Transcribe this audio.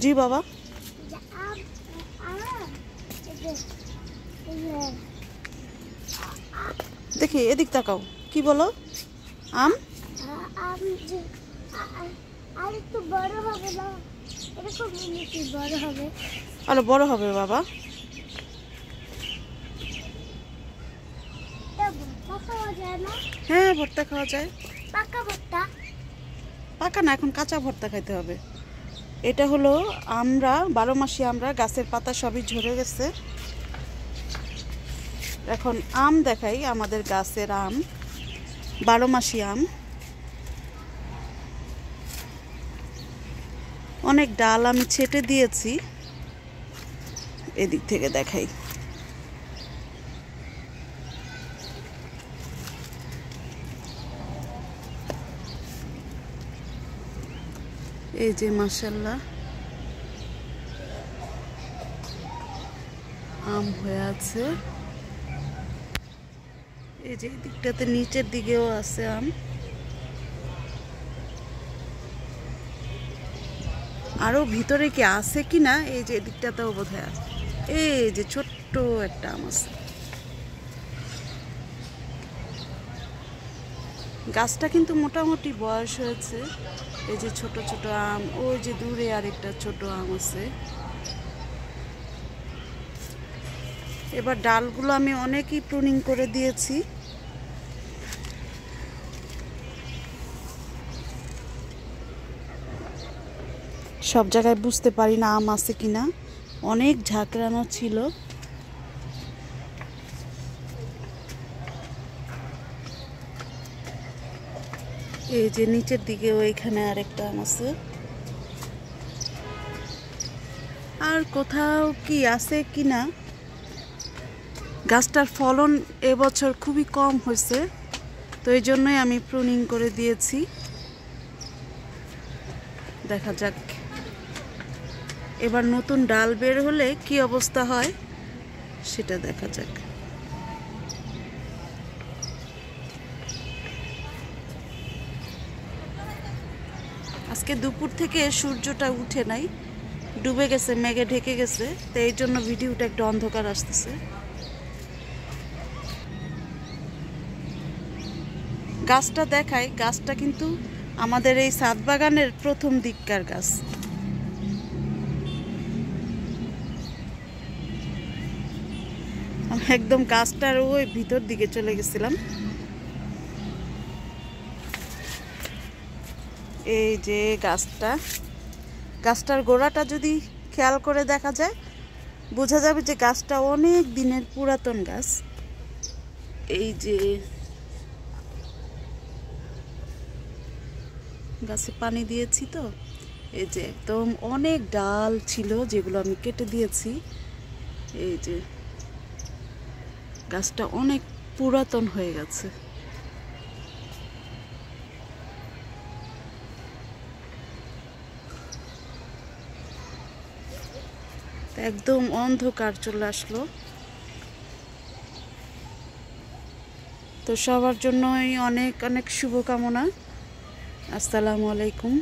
জি বাবা। দেখি এদিক তাকাও, কি বলো? আম একটু বড় হবে না, এরকম বড় হবে, আরো বড় হবে বাবা। খাওয়া যায় না? হ্যাঁ, ভর্তা খাওয়া যায়। পাকা ভর্তা? পাকা না, এখন কাঁচা ভর্তা খাইতে হবে। এটা হলো আমরা 12 মাসি আমরা, গাছের পাতা সবই ঝরে গেছে। এখন আম দেখাই, আমাদের গাছের আম 12 মাসি আম। অনেক ডাল আমি ছেটে দিয়েছি। এদিক থেকে দেখাই। এই যে মাশাআল্লাহ আম হয়ে আছে। এই যে দিকটাতে নিচের দিকেও আছে আম। আরো ভিতরে কি আছে কিনা, এই যে দিকটাতেও বোধহয় আছে। এই যে ছোট্ট একটা আম আছে। গাছটা কিন্তু মোটামুটি বয়স হয়েছে। এই যে ছোট ছোট আম, ওই যে দূরে আরেকটা ছোট আম আছে। এবার ডালগুলো আমি অনেকই প্রুনিং করে দিয়েছি। সব জায়গায় বুঝতে পারি না আম আছে কিনা, অনেক ঝাঁকড়ানো ছিল। এই যে নিচের দিকে ওইখানে আরেকটা আম আছে। আর কোথাও কি আছে কিনা। গাছটার ফলন এবছর খুবই কম হয়েছে, তো এই জন্যই আমি প্রুনিং করে দিয়েছি। দেখা যাক এবার নতুন ডাল বের হলে কি অবস্থা হয় সেটা দেখা যাক। আজকে দুপুর থেকে সূর্যটা উঠে নাই, ডুবে গেছে, মেঘে ঢেকে গেছে, তো এই জন্য ভিডিওটা একটু অন্ধকার আসতেছে। গাছটা দেখাই, গাছটা কিন্তু আমাদের এই ছাদ বাগানের প্রথম দিককার গাছ। আমি একদম গাছটার ওই ভিতর দিকে চলে গেছিলাম। এই যে গাছটার গোড়াটা যদি খেয়াল করে দেখা যায়, বোঝা যাবে যে গাছটা অনেক দিনের পুরাতন গাছ। এই যে গাছে পানি দিয়েছি, তো এই যে একদম অনেক ডাল ছিল যেগুলো আমি কেটে দিয়েছি। এই যে গাছটা অনেক পুরাতন হয়ে গেছে। একদম অন্ধকার চলে আসলো। তো সবার জন্যই অনেক অনেক শুভকামনা। আসসালামু আলাইকুম।